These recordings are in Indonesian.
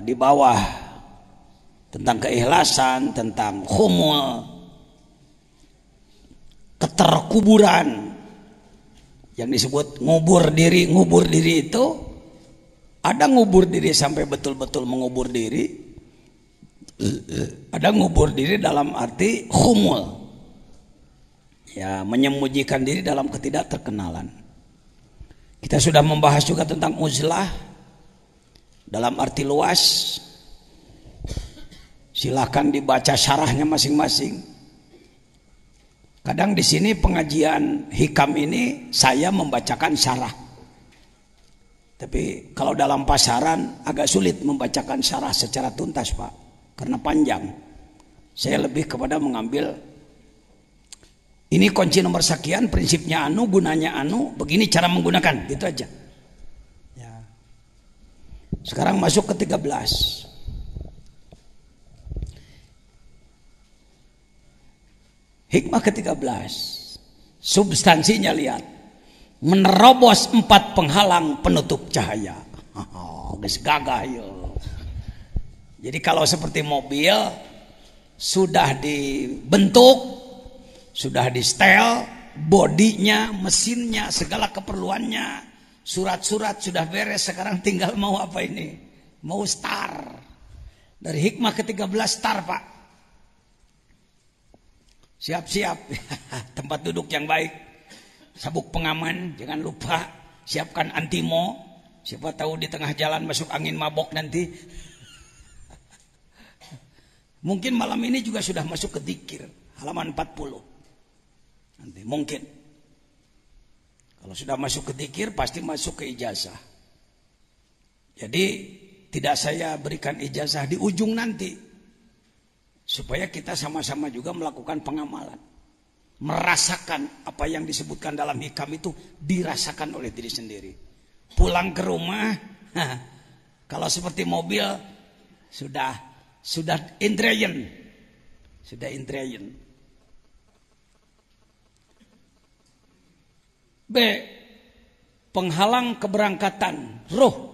di bawah tentang keikhlasan, tentang khumul, keterkuburan yang disebut ngubur diri. Ngubur diri itu ada ngubur diri sampai betul-betul mengubur diri, ada ngubur diri dalam arti khumul, ya, menyembunyikan diri dalam ketidakterkenalan. Kita sudah membahas juga tentang uzlah dalam arti luas. Silahkan dibaca syarahnya masing-masing. Kadang di sini pengajian hikam ini saya membacakan syarah. Tapi kalau dalam pasaran agak sulit membacakan syarah secara tuntas, Pak, karena panjang. Saya lebih kepada mengambil ini kunci nomor sekian, prinsipnya anu, gunanya anu, begini cara menggunakan, gitu aja. Ya. Sekarang masuk ke 13. Hikmah ke-13, substansinya lihat, menerobos 4 penghalang penutup cahaya. Geus gagah yo. Jadi kalau seperti mobil sudah dibentuk, sudah di setel, bodinya, mesinnya, segala keperluannya, surat-surat sudah beres, sekarang tinggal mau apa ini? Mau start. Dari hikmah ke-13 start, Pak. Siap-siap tempat duduk yang baik, sabuk pengaman, jangan lupa siapkan antimo, siapa tahu di tengah jalan masuk angin mabok nanti. Mungkin malam ini juga sudah masuk ke dzikir halaman 40 nanti mungkin. Kalau sudah masuk ke dzikir pasti masuk ke ijazah. Jadi tidak saya berikan ijazah di ujung nanti, supaya kita sama-sama juga melakukan pengamalan, merasakan apa yang disebutkan dalam hikam itu dirasakan oleh diri sendiri. Pulang ke rumah, kalau seperti mobil sudah indrayan, B, penghalang keberangkatan roh.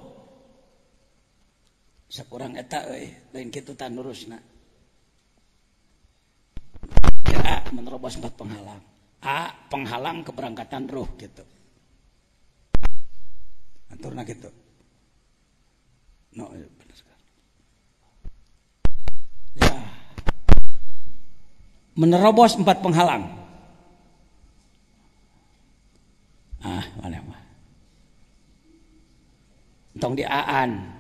Sakurang eta lain kitu tan lurusna. A, menerobos 4 penghalang. A, penghalang keberangkatan ruh gitu. Aturna gitu. No, benar sekali. Ya. Menerobos 4 penghalang. Mana mah. Tong di aan.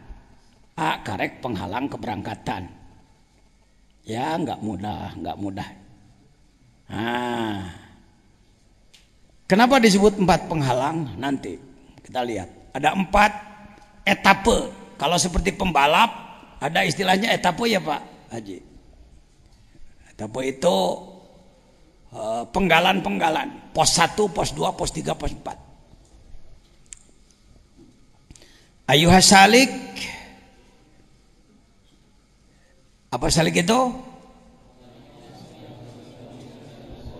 A, karek penghalang keberangkatan. Ya, enggak mudah. Kenapa disebut 4 penghalang? Nanti kita lihat. Ada 4 etape. Kalau seperti pembalap, ada istilahnya etape ya Pak Haji. Etape itu penggalan. Pos 1, pos 2, pos 3, pos 4. Ayuhas salik. Apa salik itu?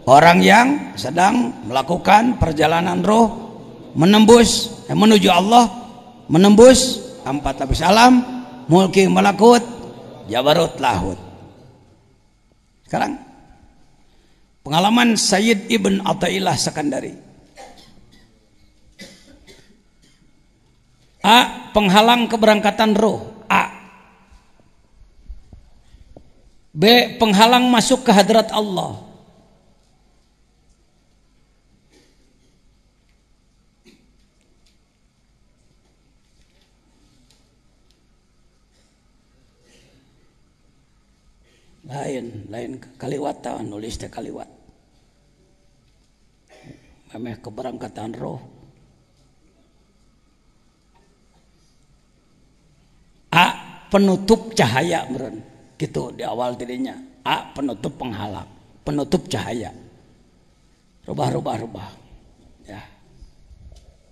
Orang yang sedang melakukan perjalanan roh menuju Allah, menembus 4 lapis alam, mulki malakut, jabarut lahut. Sekarang pengalaman Sayyid Ibn Athaillah Sekandari. A, penghalang keberangkatan roh. A. B, penghalang masuk ke hadrat Allah. Lain kaliwat tawan nulis teh kaliwat. Memeh keberangkatan roh. A, penutup cahaya meureun. Gitu di awal tidinya. A, penutup penghalang, penutup cahaya. Rubah. Ya.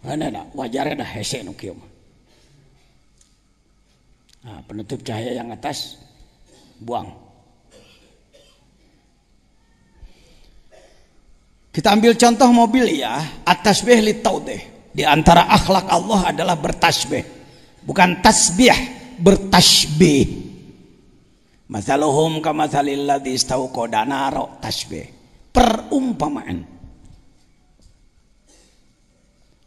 Mana wajarnya dah hese nu kieu mah. Nah, penutup cahaya yang atas buang. Kita ambil contoh mobil ya, at-tasbih li taudih. Di antara akhlak Allah adalah bertasbih. Bukan tasbih, bertasbih. Mathaluhum kamathalil ladzi istauqada naro, tasbih. Perumpamaan.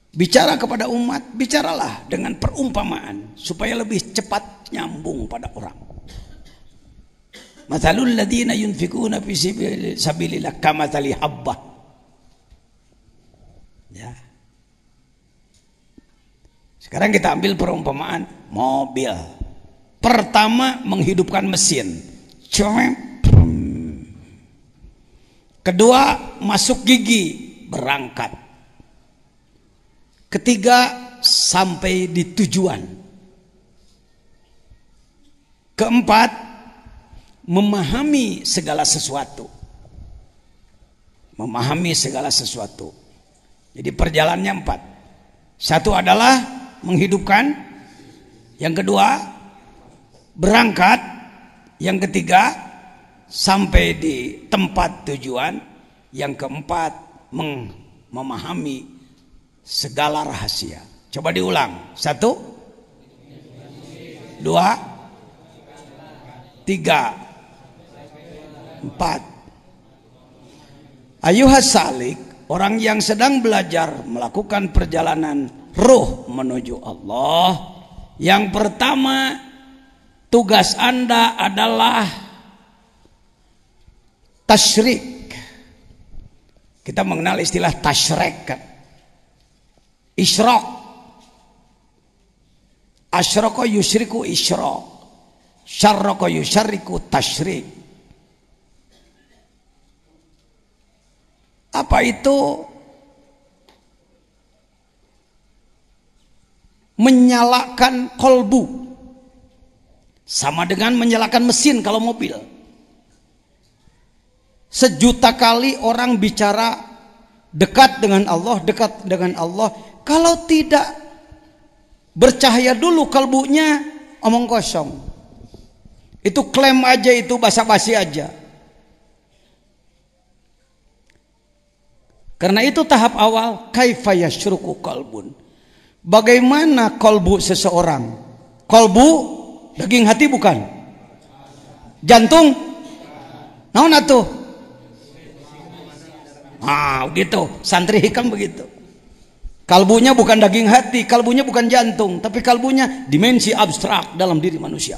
Bicara kepada umat, bicaralah dengan perumpamaan supaya lebih cepat nyambung pada orang. Mathalul ladzina yunfikuna fi sabilillah kamathali habbah. Ya. Sekarang kita ambil perumpamaan mobil. Pertama, menghidupkan mesin. Kedua, masuk gigi, berangkat. Ketiga, sampai di tujuan. Keempat, memahami segala sesuatu. Memahami segala sesuatu. Jadi perjalanannya 4. Satu adalah menghidupkan. Yang kedua, berangkat. Yang ketiga, sampai di tempat tujuan. Yang keempat, memahami segala rahasia. Coba diulang. 1, 2, 3, 4. Ayuhas salik, orang yang sedang belajar melakukan perjalanan ruh menuju Allah. Yang pertama, tugas Anda adalah tasyrik. Kita mengenal istilah tasyrik kan? Isyraq. Asyraka yusyriku isyraq. Syarraka yusyarriku tasyrik. Apa itu? Menyalakan kolbu. Sama dengan menyalakan mesin kalau mobil. Sejuta kali orang bicara dekat dengan Allah, dekat dengan Allah. Kalau tidak bercahaya dulu kalbunya, omong kosong. Itu klaim aja, itu basa-basi aja. Karena itu tahap awal, kaifa yasyruku qalbun. Bagaimana kolbu seseorang? Kolbu, daging hati bukan? Jantung? Naon atuh? Begitu. Santri hikam begitu. Kalbunya bukan daging hati, kalbunya bukan jantung, tapi kalbunya dimensi abstrak dalam diri manusia.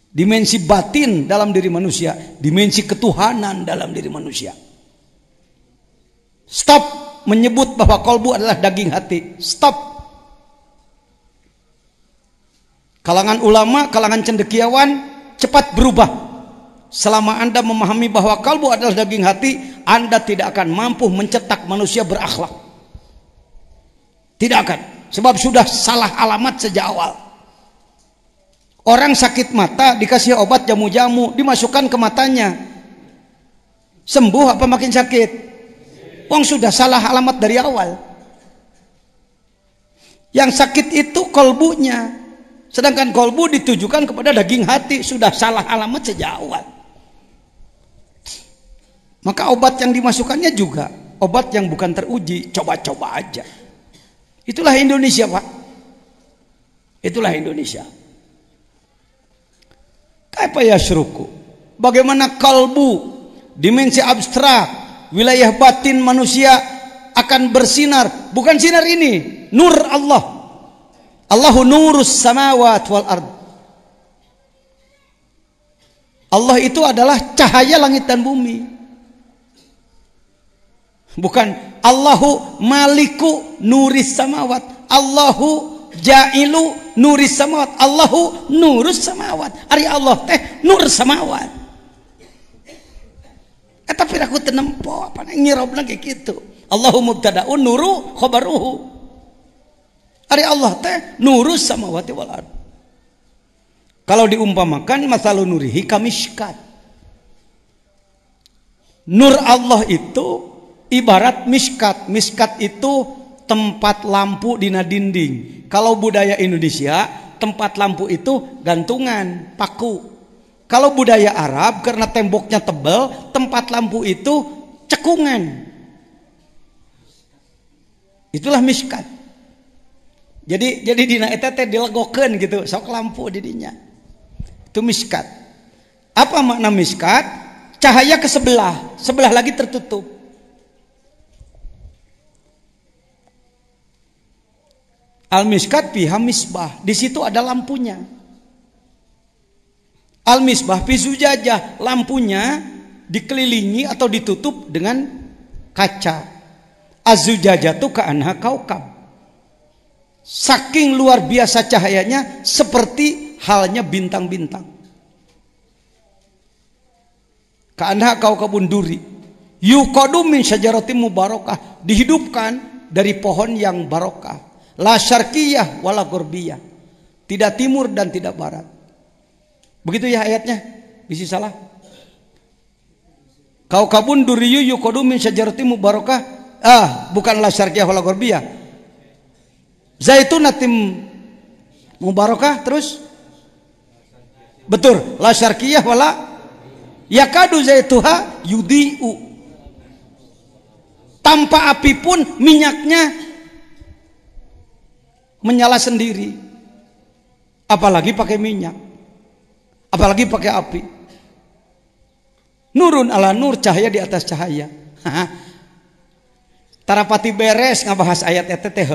Dimensi batin dalam diri manusia, dimensi ketuhanan dalam diri manusia. Stop menyebut bahwa kolbu adalah daging hati. Stop. Kalangan ulama, kalangan cendekiawan cepat berubah. Selama Anda memahami bahwa kalbu adalah daging hati, Anda tidak akan mampu mencetak manusia berakhlak. Tidak akan. Sebab sudah salah alamat sejak awal. Orang sakit mata dikasih obat jamu-jamu, dimasukkan ke matanya. Sembuh apa makin sakit? Wong sudah salah alamat dari awal. Yang sakit itu kolbunya. Sedangkan kolbu ditujukan kepada daging hati. Sudah salah alamat sejak awal. Maka obat yang dimasukkannya juga obat yang bukan teruji. Coba-coba aja. Itulah Indonesia, Pak. Itulah Indonesia. Kaifa yasyruku? Bagaimana kalbu, dimensi abstrak, wilayah batin manusia akan bersinar. Bukan sinar ini, nur Allah. Allahu nurus samawat wal ard. Allah itu adalah cahaya langit dan bumi. Bukan Allahu maliku nuris samawat, Allahu jailu nuris samawat, Allahu nurus samawat. Ari Allah teh nur samawat. Tapi aku tenempo apa ngirobna kayak gitu. Allahu mubtadaun nuru khabaruhu. Ari Allah teh nurus samawati wal ard. Kalau diumpamakan masalu nurihi kamishkat. Nur Allah itu ibarat miskat. Miskat itu tempat lampu dina dinding. Kalau budaya Indonesia, tempat lampu itu gantungan, paku. Kalau budaya Arab, karena temboknya tebal, tempat lampu itu cekungan. Itulah miskat. Jadi dina eta teh dilegokeun gitu, sok lampu di dinya. Itu miskat. Apa makna miskat? Cahaya ke sebelah, sebelah lagi tertutup. Al-miskat fiha misbah, di situ ada lampunya. Al-misbah fi zujajah, lampunya dikelilingi atau ditutup dengan kaca. Az-zujajatu ka'anha kaukab. Saking luar biasa cahayanya seperti halnya bintang-bintang. Ka'anha kaukabun duri. Yuqadu min syajaratin mubarakah, dihidupkan dari pohon yang barokah. La syarqiyah wala gharbiyah, tidak timur dan tidak barat. Begitu ya ayatnya, bisi salah. Kaukabun duriyu yuqadu min syajaratin mubarakah. Bukan la syarqiyah wala gharbiyah. Zaitunatim mubarakah terus. Betul, la syarqiyah wala yakadu zaituha yudiu. Tanpa api pun minyaknya menyala sendiri. Apalagi pakai minyak, apalagi pakai api. Nurun ala nur, cahaya di atas cahaya. Tarapati beres ngabahas ayat eta teh.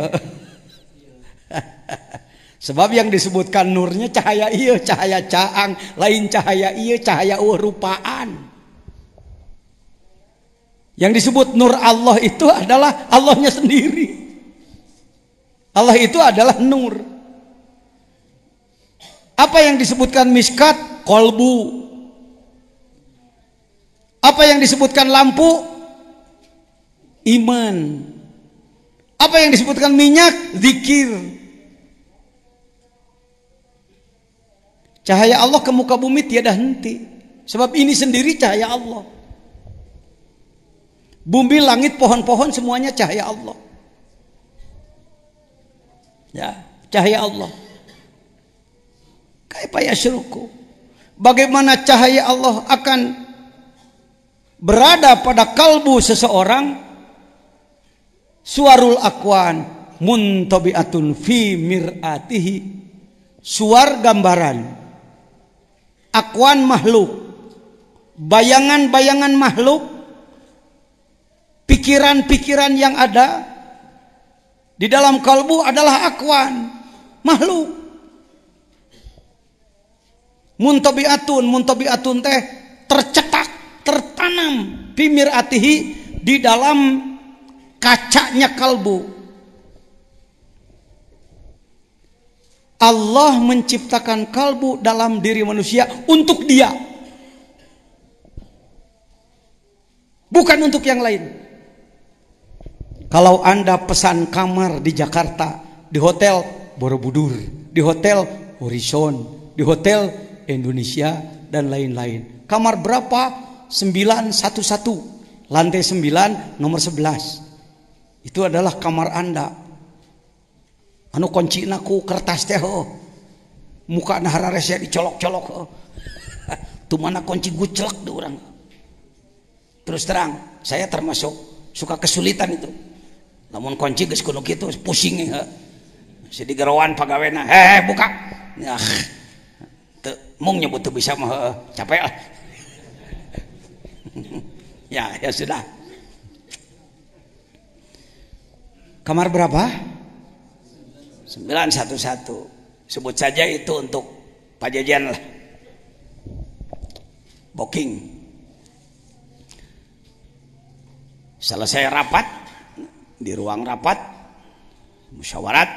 Sebab yang disebutkan nurnya cahaya ieu, cahaya caang, lain cahaya ieu, cahaya rupaan. Yang disebut nur Allah itu adalah Allahnya sendiri. Allah itu adalah nur. Apa yang disebutkan miskat? Kolbu. Apa yang disebutkan lampu? Iman. Apa yang disebutkan minyak? Zikir. Cahaya Allah ke muka bumi tiada henti. Sebab ini sendiri cahaya Allah. Bumi, langit, pohon-pohon semuanya cahaya Allah. Ya, cahaya Allah. Kaifa yasruku? Bagaimana cahaya Allah akan berada pada kalbu seseorang? Suwarul akwan muntabiatun fi mir'atihi. Suar gambaran, akwan makhluk, bayangan-bayangan makhluk, pikiran-pikiran yang ada di dalam kalbu adalah akwan, makhluk. Muntabiatun teh tercetak, tertanam bimir atihi, di dalam kacanya kalbu. Allah menciptakan kalbu dalam diri manusia untuk dia, bukan untuk yang lain. Kalau Anda pesan kamar di Jakarta, di hotel Borobudur, di hotel Horizon, di hotel Indonesia dan lain-lain. Kamar berapa? 911, lantai 9, nomor 11. Itu adalah kamar Anda. Anu kuncina ku kertas teh, muka nahara rese dicolok-colok. Tuh mana kunci guclek di orang. Terus terang, saya termasuk suka kesulitan itu. Namun kunci geus kudu kitu pusing he. Si digerawan pagawena, buka. Ya. Teu mung nyebut teu bisa mah capek lah. Ya sudah. Kamar berapa? 911. Sebut saja itu untuk pajajan lah. Booking. Selesai rapat, di ruang rapat musyawarat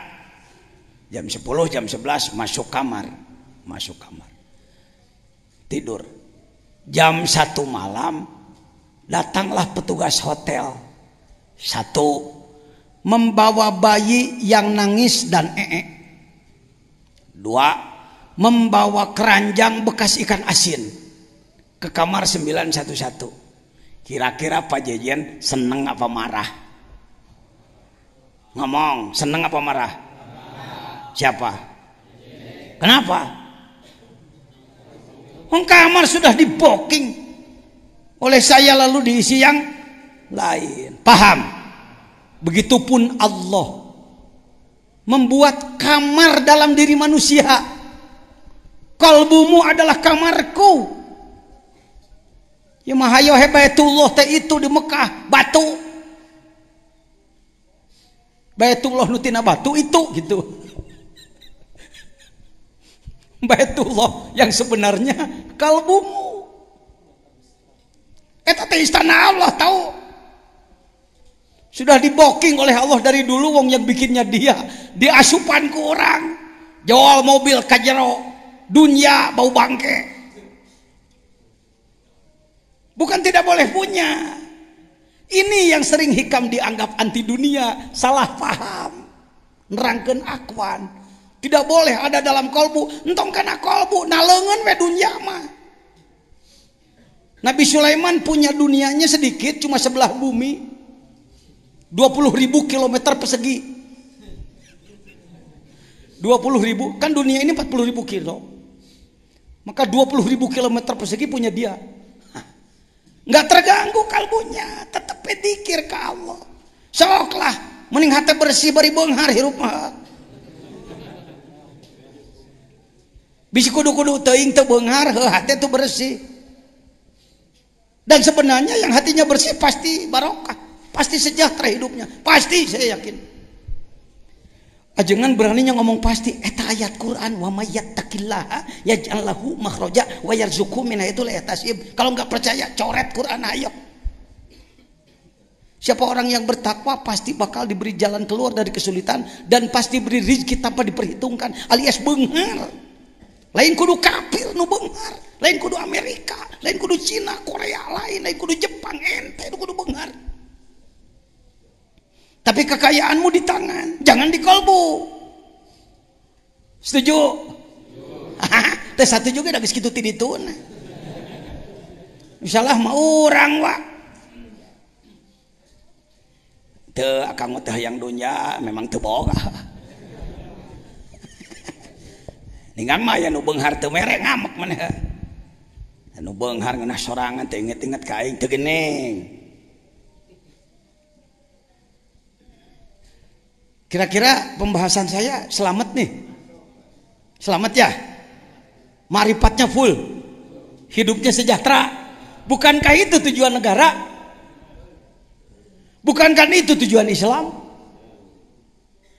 jam 10 jam 11 masuk kamar tidur. Jam 1 malam datanglah petugas hotel. 1, membawa bayi yang nangis dan 2, membawa keranjang bekas ikan asin ke kamar 911. Kira-kira Pak Jejen seneng apa marah? Ngomong, seneng apa marah? Siapa? Kenapa? Kamar sudah di booking oleh saya lalu diisi yang lain. Paham? Begitupun Allah membuat kamar dalam diri manusia. Kalbumu adalah kamarku. Ya mahayo Baitullah teh itu di Mekah batu. Baitullah nutina batu itu gitu. Baitullah yang sebenarnya kalbumu. Eta teh istana Allah tahu. Sudah diboking oleh Allah dari dulu, wong yang bikinnya dia. Diasupan ke orang. Jual mobil kajero, dunia bau bangke. Bukan tidak boleh punya. Ini yang sering hikam dianggap anti dunia, salah paham. Nerangkeun akwan. Tidak boleh ada dalam kolbu. Entong kana kolbu, nalengan we dunia mah. Nabi Sulaiman punya dunianya sedikit, cuma sebelah bumi. 20.000 kilometer persegi. 20.000, kan dunia ini 40.000 kilo. Maka 20.000 kilometer persegi punya dia. Nggak terganggu kalbunya, tetap dikir ke Allah. Soklah, mending hati bersih bari beunghar hirup mah. Bisi kudu-kudu teuing teu beunghar, hati itu bersih. Dan sebenarnya yang hatinya bersih pasti barokah, pasti sejahtera hidupnya, pasti saya yakin. Ajengan beraninya ngomong pasti. Eta ayat Quran, wa may yattaqillaha yaj'al lahu makhraja wa yarzuqhu min haitsu la yahtasib. Kalau nggak percaya coret Quran ayo. Siapa orang yang bertakwa pasti bakal diberi jalan keluar dari kesulitan dan pasti beri rezeki tanpa diperhitungkan, alias beunghar. Lain kudu kafir nu beunghar, lain kudu Amerika, lain kudu Cina, Korea, lain kudu Jepang, ente kudu beunghar. Tapi kekayaanmu di tangan, jangan di kolbu. Setuju? Teh satu juga dah geus kitu ti dituna. Insyaallah mah urang wa. Teu akang teh hayang dunya memang teu boga. Ningan mah aya nu beunghar teu mere ngamek maneh. Anu beunghar ngeunah sorangan teh inget-inget ka aing teu geuning. Kira-kira pembahasan saya selamat nih? Selamat ya? Marifatnya full, hidupnya sejahtera. Bukankah itu tujuan negara? Bukankah itu tujuan Islam?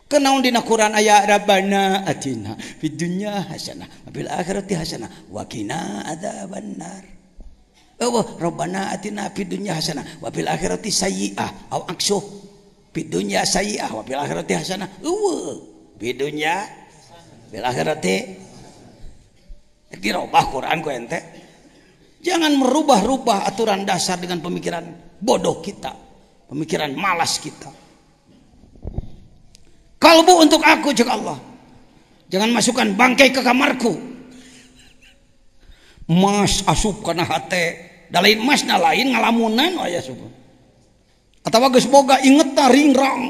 Kenaun dina Quran aya Rabbana atina fid dunya hasanah wa fil akhirati hasanah wa qina adzabannar. Oh, Rabbana atina fid dunya hasanah wa fil akhirati sayyi'ah au aksuh. Fid dunya sayyi'ah wa fil akhirati hasanah. Fid dunya fil akhirati. Dirubah Quran ku ente. Jangan merubah-rubah aturan dasar dengan pemikiran bodoh kita, pemikiran malas kita. Kalbu untuk aku cek Allah. Jangan masukkan bangkai ke kamarku. Mas asup kana hate, da lain masna lain ngalamunan aya asup. Atawa geus boga inget ta ringrang.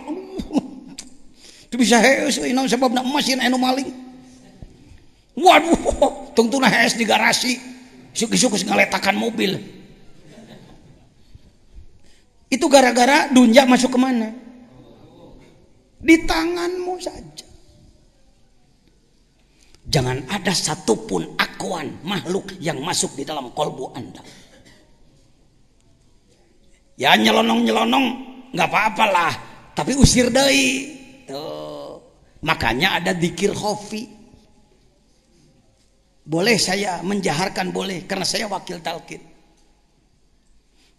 Teu bisa heus euy naon sababna emas yen anu maling. Waduh, tungtuna hees di garasi. Suk-suk ngaletakan mobil. Itu gara-gara dunya masuk ke mana? Di tanganmu saja. Jangan ada satupun akuan makhluk yang masuk di dalam kolbu Anda. Ya nyelonong-nyelonong nggak apa-apalah, tapi usir deui. Tuh. Makanya ada dzikir khafi. Boleh saya menjaharkan boleh karena saya wakil talqin.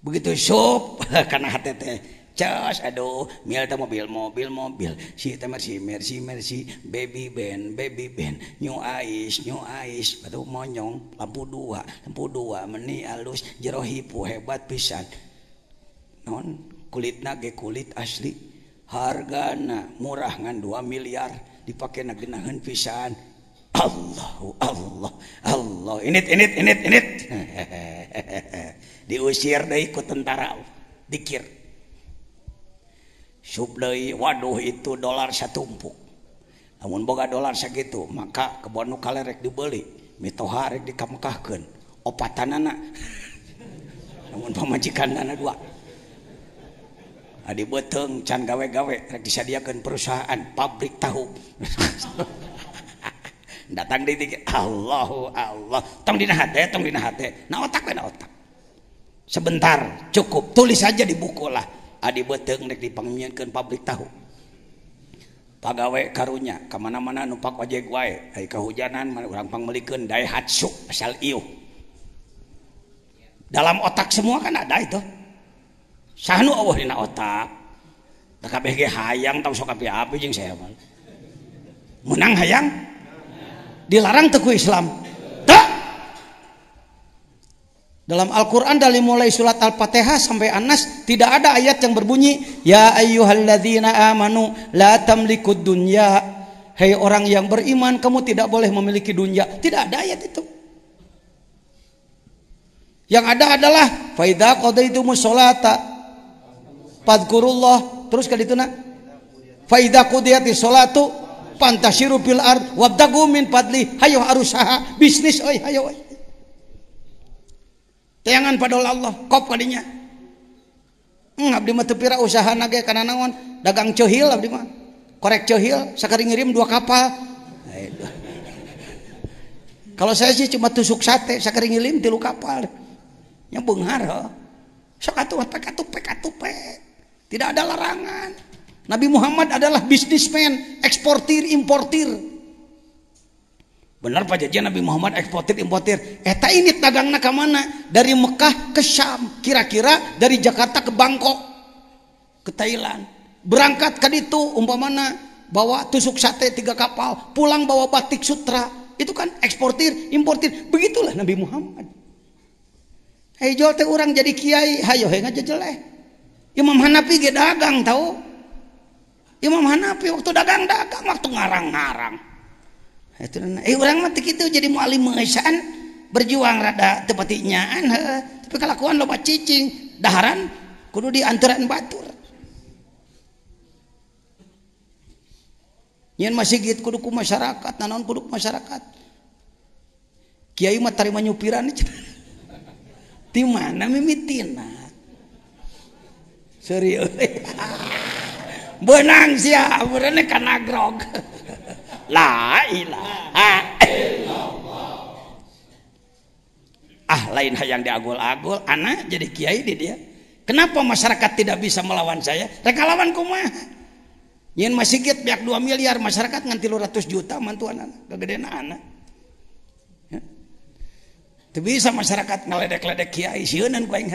Begitu sup karena hati teh cas aduh mial teh mobil si teh mercy baby band new ice batu monyong lampu dua meni alus jero hipu hebat pisan. Non kulitna ge kulit asli hargana murah ngan 2 miliar dipake na geunaheun pisan. Allah init diusir deui ku tentara dikir sub deui. Waduh itu dolar satumpuk, lamun boga dolar sakitu maka kebon nu kalerek dibeli mitoha rek dikamekahkeun opatanana lamun pamajikanna dua adi beteng can gawe-gawe rek disadiakeun perusahaan pabrik tahu. Datang di tiga Allahu Allah tong dina hate na otak we na otak sebentar cukup tulis saja di buku lah adi beteng rek dipangmieunkeun pabrik tahu pagawe karunya kamana-mana numpak ojek wae ai kahujanan urang pangmelikeun Daihatsu asal ieuh dalam otak semua kan ada itu sahnu eueuh dina otak da kabeh ge hayang tong sok api-api jeung saya mah menang hayang dilarang teku Islam tak dalam Al-Quran dari mulai surat Al-Fatihah sampai An-Nas tidak ada ayat yang berbunyi ya ayyuhalladzina amanu la tamlikud dunya hei orang yang beriman kamu tidak boleh memiliki dunia tidak ada ayat itu yang ada adalah fa idza qadaitumus sholata fadhkurullah terus ka dituna fa idza qudiyatis sholatu pantasyiru fil ard wabtagu min fadli hayo arusaha bisnis euy hayo euy teangan padol Allah kop kadinya abdi mah teu pira usahana ge kana naon dagang ceuhil abdi mah korek ceuhil sakari ngirim 2 kapal kalau saya sih cuma tusuk sate sakari ngirim 3 kapal nya beunghar sok atuh pek tidak ada larangan. Nabi Muhammad adalah bisnismen, eksportir, importir. Benar Pak Jajan Nabi Muhammad eksportir, importir. Eta ini dagangna ka mana? Dari Mekah ke Syam. Kira-kira dari Jakarta ke Bangkok, ke Thailand. Berangkat ke ditu umpamana bawa tusuk sate 3 kapal, pulang bawa batik sutra. Itu kan eksportir, importir. Begitulah Nabi Muhammad. Hei jol teh urang jadi kiai, hayo he ngajejeleh. Imam Hanafi ge dagang tahu. Imam Hanafi waktu dagang-dagang waktu ngarang-ngarang. Itu urang mah teh kitu jadi mualim meusan berjuang rada teu pati nyaan tapi kalakuan loba cicing daharan kudu dianturan batur. Nyen masjid kudu ku masyarakat, naon kudu ku masyarakat. Kiai mah tarima nyupiran di mana mimitina. Serius. Benang sia urane kana grog. La ilaha illallah. Lain hayang diagul-agul anak jadi kiai di dia. Kenapa masyarakat tidak bisa melawan saya? Reka lawan kumaha? Nyen masjid biak 2 miliar masyarakat ngan 300 juta mantuan anak, kegedean anak. Ya. Teu bisa masyarakat ngaledek-ledek kiai sieun ku aing.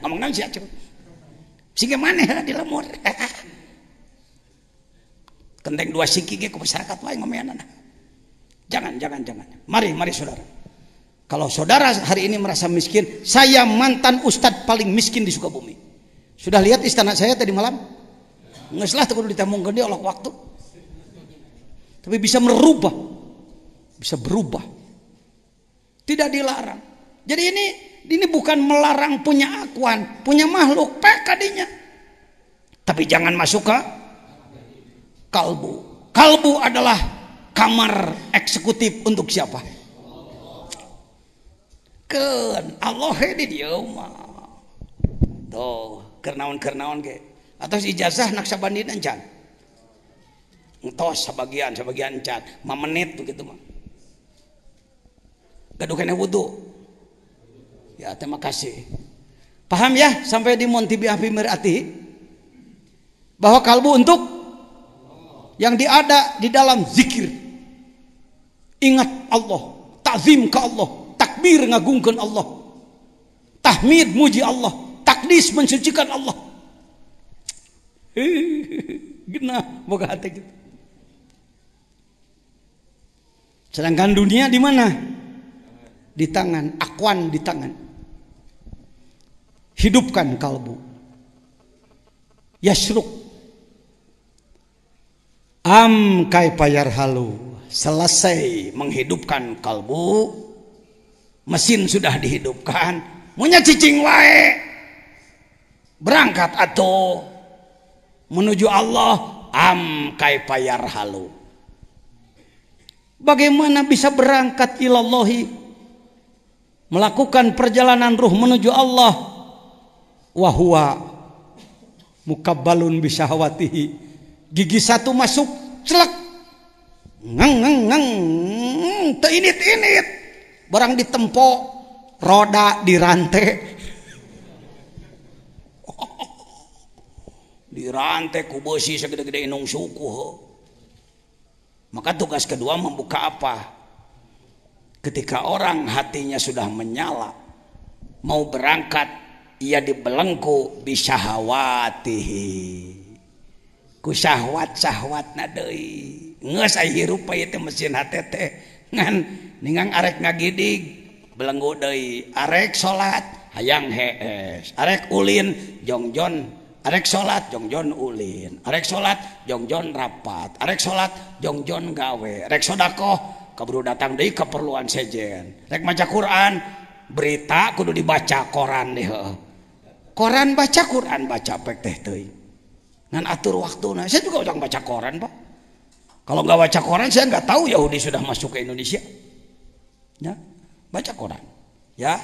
Ngomong naon sia cuy. Sehingga mana di lemur kenteng 2 siki ke masyarakat lain ngomean jangan mari saudara kalau saudara hari ini merasa miskin saya mantan ustadz paling miskin di Sukabumi sudah lihat istana saya tadi malam geus lah teu kudu ditamungkeun dia oleh waktu tapi bisa berubah tidak dilarang jadi ini bukan melarang punya akuan, punya makhluk pek kadinya. Tapi jangan masuk ke kalbu. Kalbu adalah kamar eksekutif untuk siapa? Keun Allah di dieu mah. Tuh, kernaon ge. Atas ijazah naksabandina encan. Entos sebagian encan, 5 menit begitu mah. Gaduh kena wudu. Ya terima kasih. Paham ya sampai di Monti Biafi Mirati bahwa kalbu untuk yang diada di dalam zikir. Ingat Allah, takzim ke Allah, takbir ngagungkeun Allah, tahmid muji Allah, takdis mensucikan Allah. Genah boga hati gitu. Sedangkan dunia di mana? Di tangan, akuan di tangan. Hidupkan kalbu. Yasruk. Kaifa yarhalu. Selesai menghidupkan kalbu, mesin sudah dihidupkan. Munya cicing wae. Berangkat atau menuju Allah. Kaifa yarhalu. Bagaimana bisa berangkat ilallahi, melakukan perjalanan ruh menuju Allah, wahwa Mukabbalun bisyahwatihi. Gigi satu masuk, celak. Ngang. Teinit-init. Barang ditempo, roda dirantai. Dirantai ku besi segede-gede inung suku. Maka tugas kedua membuka apa? Ketika orang hatinya sudah menyala, mau berangkat, ia dibelenggu bisyahawatihi. Ku syahwat-syahwatna deui. Geus aya hirup ieu teh mesin hate teh. Ngan ningang arek ngagidig belenggu deui. Arek salat hayang hees. Arek ulin jongjon. Arek salat jongjon ulin. Arek salat jongjon rapat. Arek salat jongjon gawe. Rek sedekah kaburu datang deui keperluan sejen. Rek maca Quran berita kudu dibaca koran deh. Koran baca Quran baca pek teh teuing. Ngan atur waktuna. Saya juga orang baca koran, Pak. Kalau nggak baca koran saya nggak tahu Yahudi sudah masuk ke Indonesia. Ya, baca koran. Ya.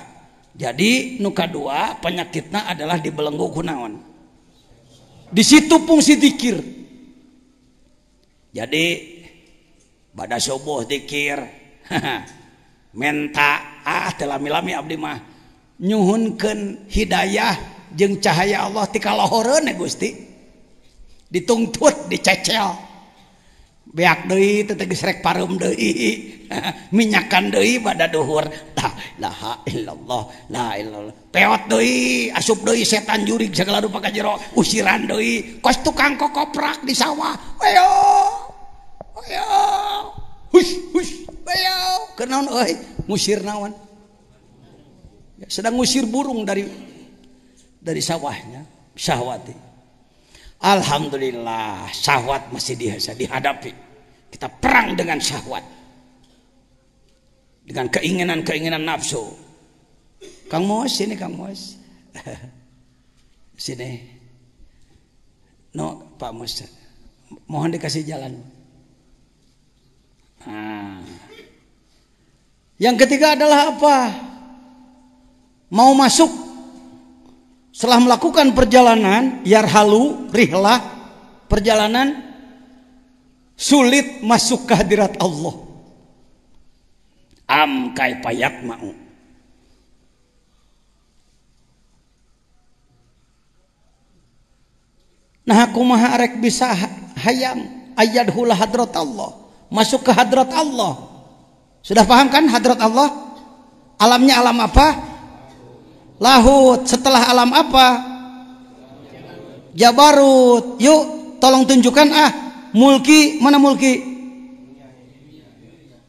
Jadi nuka dua penyakitnya adalah dibelenggu kunaon. Di situ fungsi zikir. Jadi pada subuh zikir. Menta teu lami-lami abdi mah nyuhunkeun hidayah jeung cahaya Allah ti kalaheureun Gusti. Ditungtut dicecel beak deui teh geus rek pareum deui minyakan deui pada duhur la ilaha illallah la ilallah peot deui asup deui setan jurig segala rupa ka jero usiran deui kos tukang kokoprak di sawah ayo hush ayo kenaon euy ngusir naon ya, sedang ngusir burung dari sawahnya syahwati. Alhamdulillah syahwat masih bisa dihadapi. Kita perang dengan syahwat, dengan keinginan nafsu. Kang Mos sini Kang Mos. Sini. No Pak Mos. Mohon dikasih jalan. Yang ketiga adalah apa? Mau masuk setelah melakukan perjalanan yarhalu rihlah perjalanan sulit masuk ke hadirat Allah. Kaifa yaqma'u. Nah kumaha arek bisa hayang ayadhul hadrat Allah, masuk ke hadrat Allah. Sudah paham kan hadrat Allah? Alamnya alam apa? Lahut. Setelah alam apa? Jabarut. Yuk tolong tunjukkan mulki. Mana mulki?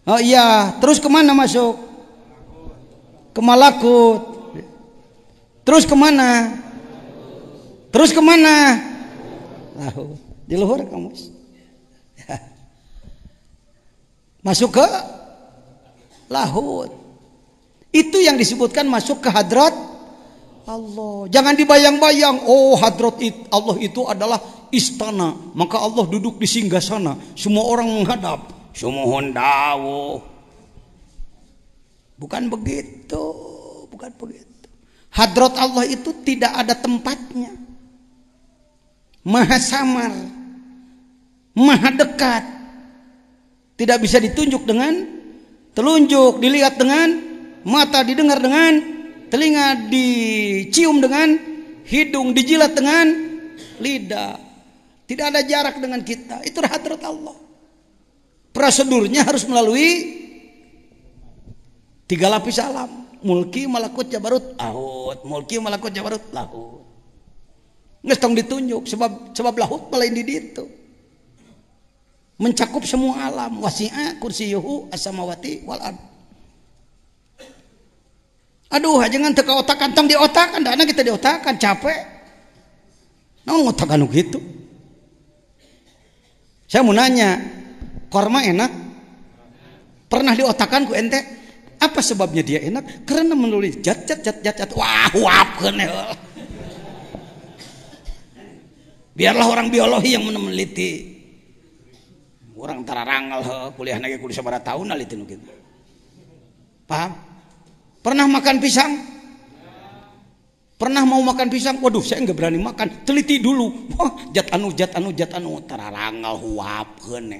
Oh iya. Terus kemana masuk? Ke malakut. Terus kemana? Terus kemana? Lahut. Di luhur kamu. Masuk ke lahut. Itu yang disebutkan masuk ke hadrat Allah. Jangan dibayang-bayang, oh hadrat Allah itu adalah istana, maka Allah duduk di singgasana, semua orang menghadap. Sumuhun dawuh. Bukan begitu, bukan begitu. Hadrat Allah itu tidak ada tempatnya. Maha samar, maha dekat. Tidak bisa ditunjuk dengan telunjuk, dilihat dengan mata, didengar dengan telinga, dicium dengan hidung, dijilat dengan lidah. Tidak ada jarak dengan kita. Itu hadrat Allah. Prosedurnya harus melalui 3 lapis alam. Mulki, malakut, jabarut, lahut. Mulki, malakut, jabarut, lahut. Nggak tong ditunjuk sebab lahut lain di ditu. Mencakup semua alam. Wasi'a kursiyuhu as-samawati wal ard. Aduh, jangan teka otakan, tong diotakan, dana kita diotakan, capek. Nah, ngotakan gitu. Saya mau nanya, korma enak? Pernah diotakan ku ente? Apa sebabnya dia enak? Karena menulis jat. Wah, wapkeun. Biarlah orang biologi yang meneliti. Orang tararangal kuliah lagi kuliah sabaraha tahun aliti nu kitu. Paham? Pernah makan pisang? Pernah mau makan pisang, waduh saya nggak berani makan, teliti dulu. Wah, jat anu, tararangal huapkeun.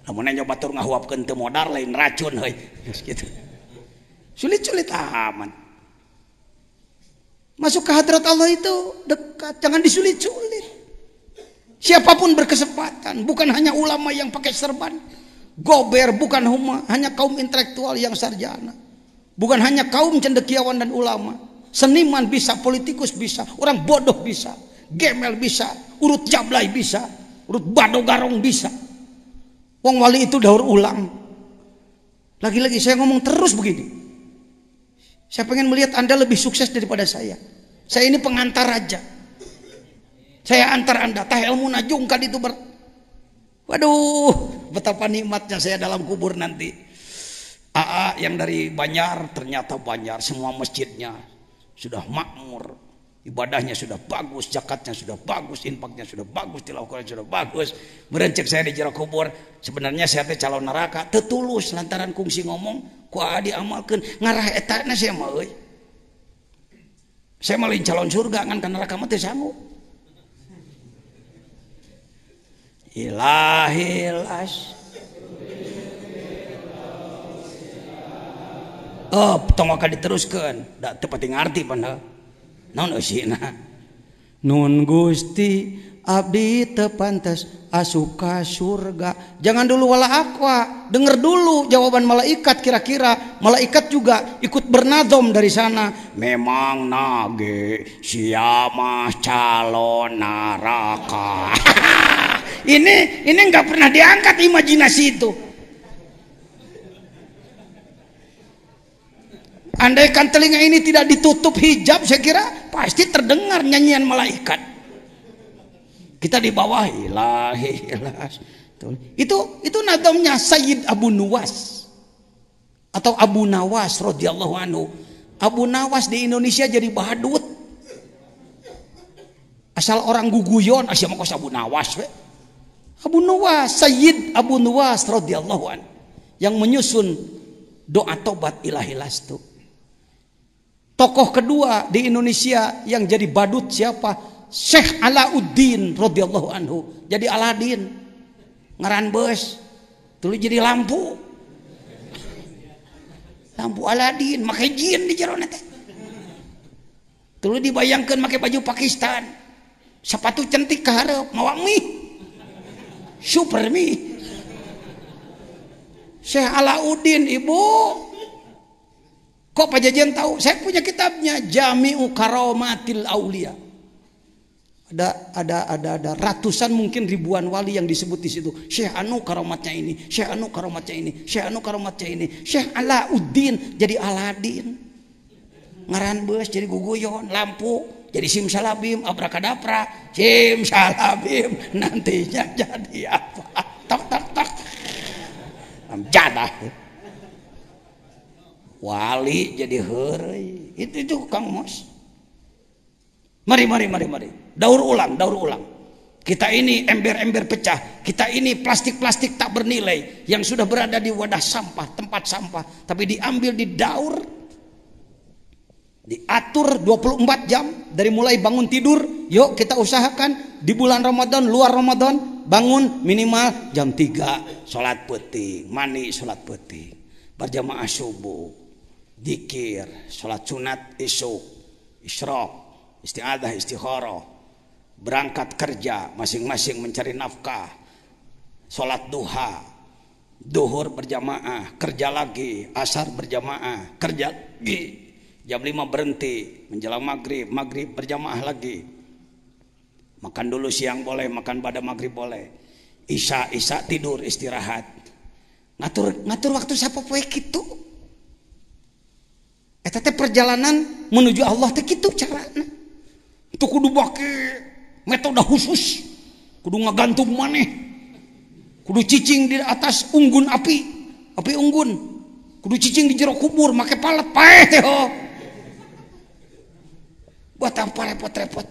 Lamun nyoba tur ngahuapkeun teu modal lain racun heuy. Gitu. Sulit-sulit aman. Masuk ke hadrat Allah itu dekat, jangan disulit-sulit. Siapapun berkesempatan, bukan hanya ulama yang pakai serban. Gober bukan hanya kaum intelektual yang sarjana. Bukan hanya kaum cendekiawan dan ulama. Seniman bisa, politikus bisa, orang bodoh bisa, gemel bisa, urut jablay bisa, urut badogarong bisa. Wong wali itu daur ulang. Lagi-lagi saya ngomong terus begini. Saya pengen melihat Anda lebih sukses daripada saya. Saya ini pengantar aja. Saya antar Anda. Tah ilmu najungkan itu waduh, betapa nikmatnya saya dalam kubur nanti. AA yang dari Banjar, ternyata Banjar semua masjidnya sudah makmur, ibadahnya sudah bagus, zakatnya sudah bagus, infaknya sudah bagus, tilawah sudah bagus. Berencek saya di jero kubur, sebenarnya saya teh calon neraka, teu tulus lantaran kungsi ngomong, ku diamalkeun ngarah etana saya mah euy. Saya mah lain calon surga ngan ka neraka mah teu sanggup. Ilahilas. Oh, tong akan diteruskan. Da teu pati ngarti padahal. Naon eusina? Nun Gusti abdi teu pantes asup ka surga. Jangan dulu wala aqwa, denger dulu jawaban malaikat, kira-kira malaikat juga ikut bernadom dari sana. Memang nage siapa calon neraka. Ini enggak pernah diangkat imajinasi itu. Andaikan telinga ini tidak ditutup hijab, saya kira pasti terdengar nyanyian malaikat. Kita di bawah ilahi ilas. Itu nadamnya Sayyid Abu Nuwas atau Abu Nawas radhiyallahu anhu. Abu Nawas di Indonesia jadi badut. Asal orang guguyon asal mah Abu Nawas we. Abu Nuwas, Sayyid Abu Nuwas radhiyallahu anhu yang menyusun doa tobat ilahi lastu. Tokoh kedua di Indonesia yang jadi badut siapa? Syekh Alauddin radhiyallahu anhu. Jadi Aladin. Ngaran beus. Tuluy jadi lampu. Lampu Aladin, make jin di jero teh. Tuluy dibayangkeun make baju Pakistan. Sepatu cantik ka hareup, mawa mie. Super mie. Syekh Alauddin ibu. Kok Pak Jajan tahu? Saya punya kitabnya Jami'u Karomatil Aulia. Ada ratusan mungkin ribuan wali yang disebut di situ. Syekh anu karomatnya ini, Syekh anu karomatnya ini, Syekh anu karomatnya ini. Syekh Alauddin jadi Aladin. Ngaran beus jadi guguyon, lampu jadi simsalabim, abrakadabra, simsalabim nantinya jadi apa? Tak. Jadah. Wali jadi heureuy. Itu Kang Mos. Mari. Daur ulang. Kita ini ember-ember pecah. Kita ini plastik-plastik tak bernilai yang sudah berada di wadah sampah, tempat sampah, tapi diambil, didaur, diatur 24 jam dari mulai bangun tidur. Yuk kita usahakan di bulan Ramadan, luar Ramadan, bangun minimal jam 3 salat penting, mandi salat penting, berjamaah subuh, dzikir, salat sunat isuk, isyraq, isti'adzah, istikharah, berangkat kerja, masing-masing mencari nafkah, salat duha, duhur berjamaah, kerja lagi, asar berjamaah, kerja lagi, jam 5 berhenti, menjelang maghrib berjamaah lagi, makan dulu siang boleh, makan pada maghrib boleh, isya tidur istirahat, ngatur waktu siapa poe kitu. Eta teh perjalanan menuju Allah teh kitu carana. Itu kudu make metode khusus. Kudu ngagantung maneh. Kudu cicing di atas unggun api unggun. Kudu cicing di jero kubur make palet paeh teh. Buat apa repot-repot?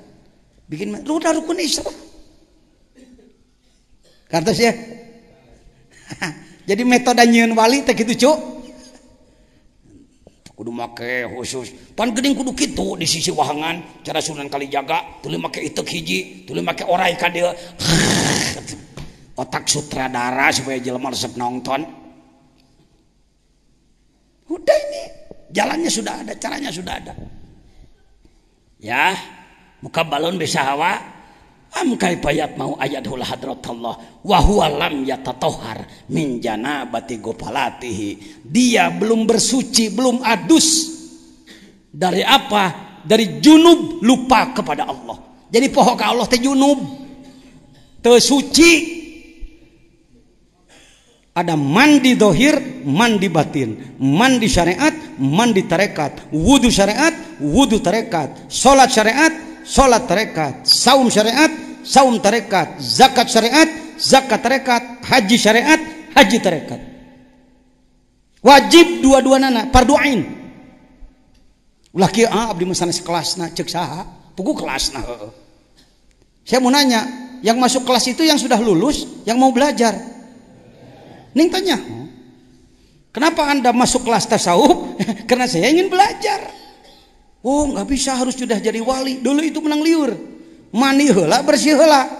Bikin udah rukun Islam. Kartos ya. Jadi metode nyieun wali teh kitu, Cuk. kudu make khusus pan geuning kudu kitu di sisi wahangan cara Sunan Kalijaga tuluy make itek hiji tuluy make orai ka dieu otak sutradara supaya jelema resep nonton udah ini jalannya sudah ada caranya sudah ada ya muka balon bisa hawa am kaifayat mau ayatul hadratullah wa huwa lam yatatahhar min janabati gopalatihi dia belum bersuci belum adus dari apa dari junub lupa kepada Allah jadi poho ka Allah teh junub teu suci ada mandi dohir, mandi batin, mandi syariat, mandi tarekat, wudu syariat, wudu tarekat, solat syariat, solat tarekat, saum syariat, saum tarekat, zakat syariat, zakat tarekat, haji syariat, haji tarekat. Wajib dua-duana fardu ain. Ulah kieu abdi mah sanes kelasna ceuk saha? Pugu kelasna heueuh. Saya mau nanya, yang masuk kelas itu yang sudah lulus, yang mau belajar. Ning tanya, kenapa Anda masuk kelas tasawuf? Karena saya ingin belajar. Oh, nggak bisa, harus sudah jadi wali. Dulu itu menang liur. Mani heula, bersih heula.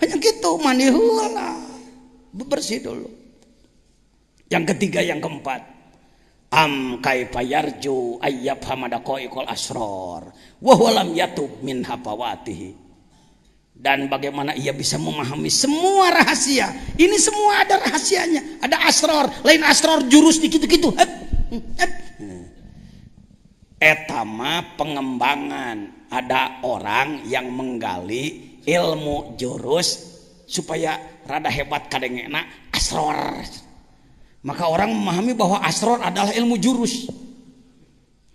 Hanya gitu, mani heula. Bersih dulu. Yang ketiga, yang keempat. Am kaifa yarju ayyab hamadaqaiqul asrar wa huwa lam yatub min hafawatihi. Dan bagaimana ia bisa memahami semua rahasia. Ini semua ada rahasianya. Ada asror. Lain asror jurus gitu-gitu. Etama pengembangan. Ada orang yang menggali ilmu jurus supaya rada hebat kadengena asror. Maka orang memahami bahwa asror adalah ilmu jurus.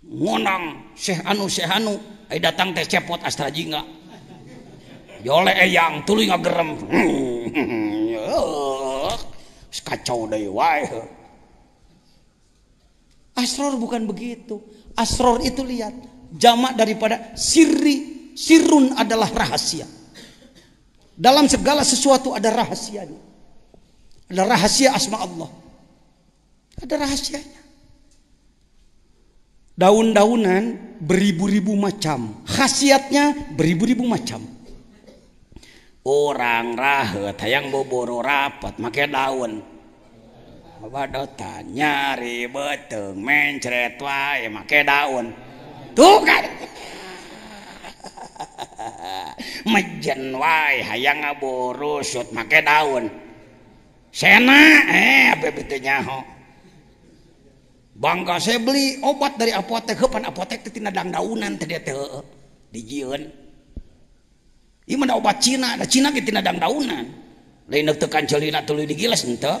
Ngonang Syekh Anu ai datang teh cepot astra jingga. Yole eyang tuluy ngagerem. Kacau deui wae. Asror bukan begitu. Asror itu lihat jamak daripada sirri. Sirrun adalah rahasia. Dalam segala sesuatu ada rahasianya. Ada rahasia asma Allah. Ada rahasianya. Daun-daunan beribu-ribu macam. Khasiatnya beribu-ribu macam. Orang rahet hayang boboro rapat make daun badotan nyari beteng mencret wae make daun tuh kan mejen wae hayang ngaboro sut make daun sena apa beuteung nyaho bangga saya beli obat dari apotek heupan apotek teh tina dang-daunan teh dia teh dijieun. Ieu mah obat Cina, da Cina ge tina dang-daunan. Lain teu kancelina tuluy digiles henteu.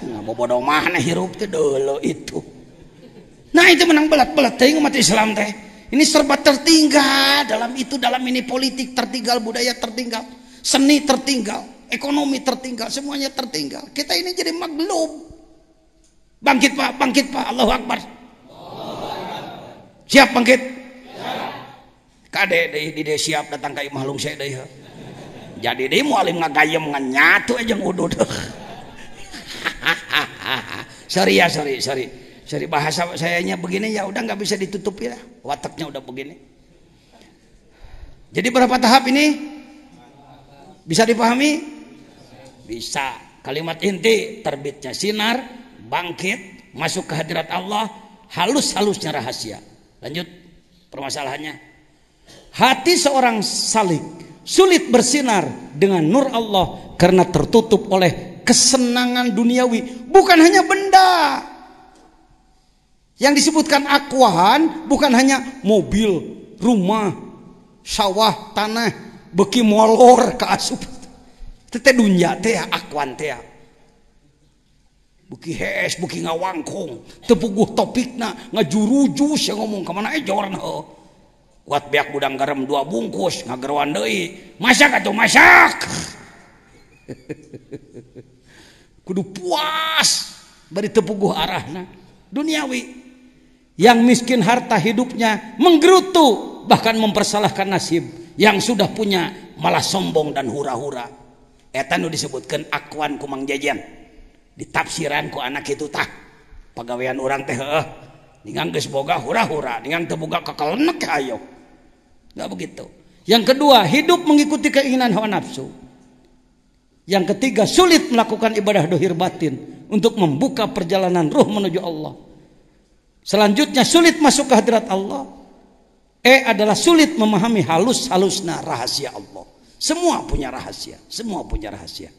Nah, bobodo mah hirup teh deuleu itu. Nah, itu menang belat-belat teuing umat Islam teh. Ini serba tertinggal dalam ini politik tertinggal, budaya tertinggal, seni tertinggal, ekonomi tertinggal, semuanya tertinggal. Kita ini jadi maglub. Bangkit Pak, Allahu Akbar. Siap bangkit. Kade di siap datang ka imah lung saya deui. Jadi deui mualim ngagayem ngan nyatu aja ngudud. Sorry. Bahasa sayanya begini ya udah nggak bisa ditutupi lah. Wataknya udah begini. Jadi berapa tahap ini? Bisa dipahami? Bisa. Kalimat inti terbitnya sinar, bangkit, masuk ke hadirat Allah, halus-halusnya rahasia. Lanjut permasalahannya. Hati seorang salik sulit bersinar dengan nur Allah karena tertutup oleh kesenangan duniawi. Bukan hanya benda. Yang disebutkan akwan bukan hanya mobil, rumah, sawah, tanah, beki molor ke asup. Tete dunya teh akwan teh. Buki hees, buki ngawangkong, tepuguh topikna, ngajurujus yang ngomong kemana jorna. Kuat beak budang garam 2 bungkus ngagerwan deui. Masak atuh masak. Kudu puas bari tepuguh arahna. Duniawi. Yang miskin harta hidupnya menggerutu bahkan mempersalahkan nasib. Yang sudah punya malah sombong dan hura-hura. Eta nu disebutkeun akwan ku Mang Jejen. Ditafsiran ku anak kitu tah. Pagawean urang teh heueuh. Dengan geus boga hura-hura, dengan teu boga kakalenek ayo. Enggak begitu. Yang kedua, hidup mengikuti keinginan hawa nafsu. Yang ketiga, sulit melakukan ibadah dohir batin untuk membuka perjalanan ruh menuju Allah. Selanjutnya, sulit masuk ke hadirat Allah. Adalah sulit memahami halus-halusna rahasia Allah. Semua punya rahasia, semua punya rahasia.